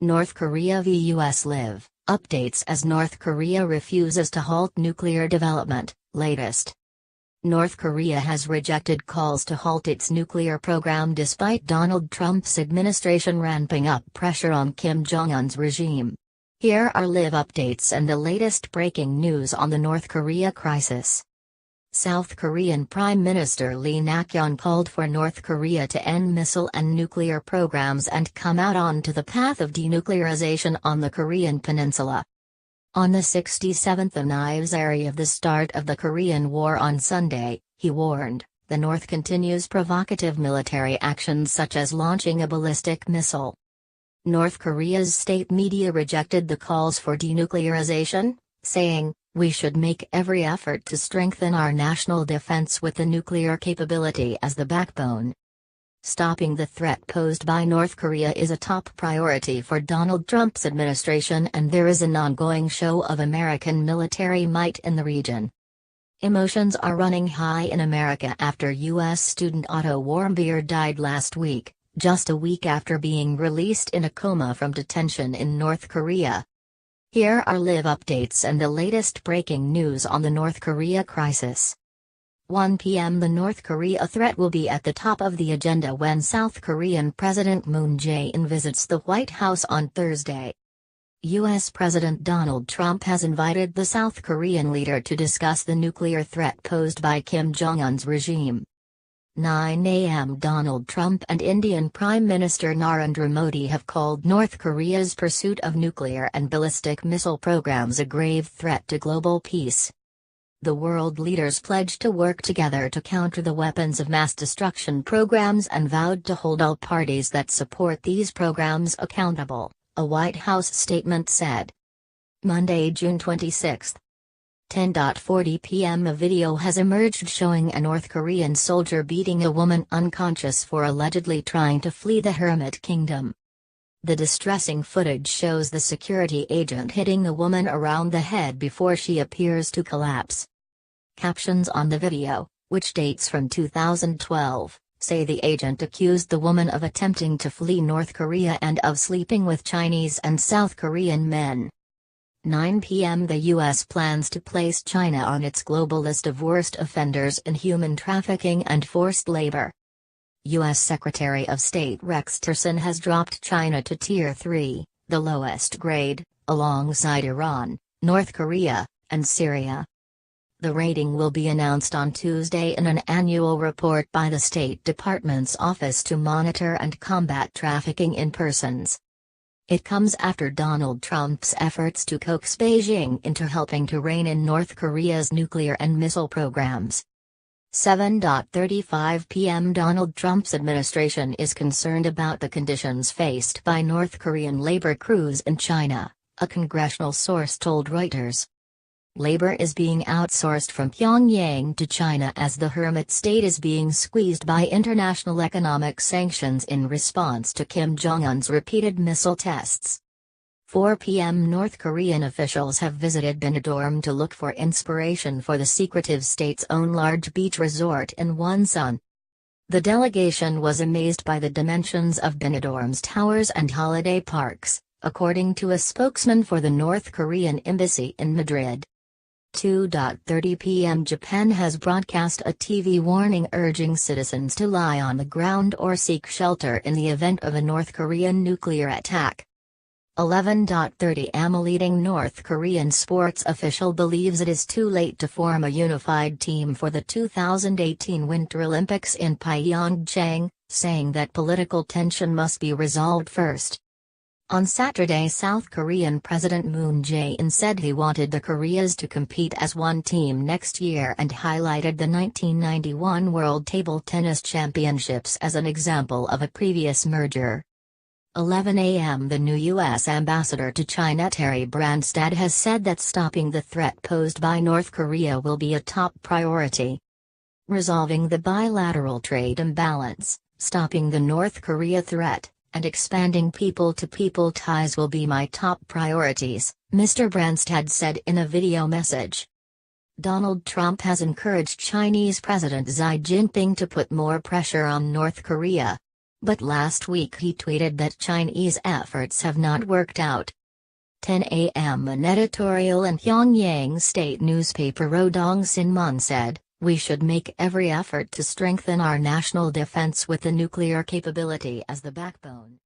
North Korea v US live, updates as North Korea refuses to halt nuclear development, latest. North Korea has rejected calls to halt its nuclear program despite Donald Trump's administration ramping up pressure on Kim Jong-un's regime. Here are live updates and the latest breaking news on the North Korea crisis. South Korean Prime Minister Lee Nak-yeon called for North Korea to end missile and nuclear programs and come out onto the path of denuclearization on the Korean peninsula. On the 67th anniversary of the start of the Korean War on Sunday, he warned, the North continues provocative military actions such as launching a ballistic missile. North Korea's state media rejected the calls for denuclearization, saying, "We should make every effort to strengthen our national defense with the nuclear capability as the backbone." Stopping the threat posed by North Korea is a top priority for Donald Trump's administration, and there is an ongoing show of American military might in the region. Emotions are running high in America after U.S. student Otto Warmbier died last week, just a week after being released in a coma from detention in North Korea. Here are live updates and the latest breaking news on the North Korea crisis. 1 p.m. The North Korea threat will be at the top of the agenda when South Korean President Moon Jae-in visits the White House on Thursday. U.S. President Donald Trump has invited the South Korean leader to discuss the nuclear threat posed by Kim Jong-un's regime. 9 a.m. Donald Trump and Indian Prime Minister Narendra Modi have called North Korea's pursuit of nuclear and ballistic missile programs a grave threat to global peace. The world leaders pledged to work together to counter the weapons of mass destruction programs and vowed to hold all parties that support these programs accountable, a White House statement said. Monday, June 26. 10:40 p.m. A video has emerged showing a North Korean soldier beating a woman unconscious for allegedly trying to flee the Hermit Kingdom. The distressing footage shows the security agent hitting the woman around the head before she appears to collapse. Captions on the video, which dates from 2012, say the agent accused the woman of attempting to flee North Korea and of sleeping with Chinese and South Korean men. 9 p.m. The U.S. plans to place China on its global list of worst offenders in human trafficking and forced labor. U.S. Secretary of State Rex Tillerson has dropped China to Tier 3, the lowest grade, alongside Iran, North Korea, and Syria. The rating will be announced on Tuesday in an annual report by the State Department's Office to Monitor and Combat Trafficking in Persons. It comes after Donald Trump's efforts to coax Beijing into helping to rein in North Korea's nuclear and missile programs. 7:35 p.m. Donald Trump's administration is concerned about the conditions faced by North Korean labor crews in China, a congressional source told Reuters. Labor is being outsourced from Pyongyang to China as the hermit state is being squeezed by international economic sanctions in response to Kim Jong-un's repeated missile tests. 4 p.m. North Korean officials have visited Benidorm to look for inspiration for the secretive state's own large beach resort in Wonsan. The delegation was amazed by the dimensions of Benidorm's towers and holiday parks, according to a spokesman for the North Korean embassy in Madrid. 2:30 p.m. Japan has broadcast a TV warning urging citizens to lie on the ground or seek shelter in the event of a North Korean nuclear attack. 11:30 am. A leading North Korean sports official believes it is too late to form a unified team for the 2018 Winter Olympics in Pyeongchang, saying that political tension must be resolved first. On Saturday, South Korean President Moon Jae-in said he wanted the Koreas to compete as one team next year and highlighted the 1991 World Table Tennis Championships as an example of a previous merger. 11 a.m. The new U.S. ambassador to China Terry Branstad has said that stopping the threat posed by North Korea will be a top priority. Resolving the bilateral trade imbalance, stopping the North Korea threat, and expanding people-to-people ties will be my top priorities, Mr. Branstad said in a video message. Donald Trump has encouraged Chinese President Xi Jinping to put more pressure on North Korea. But last week he tweeted that Chinese efforts have not worked out. 10 a.m. An editorial in Pyongyang state newspaper Rodong Sinmun said, "We should make every effort to strengthen our national defense with the nuclear capability as the backbone."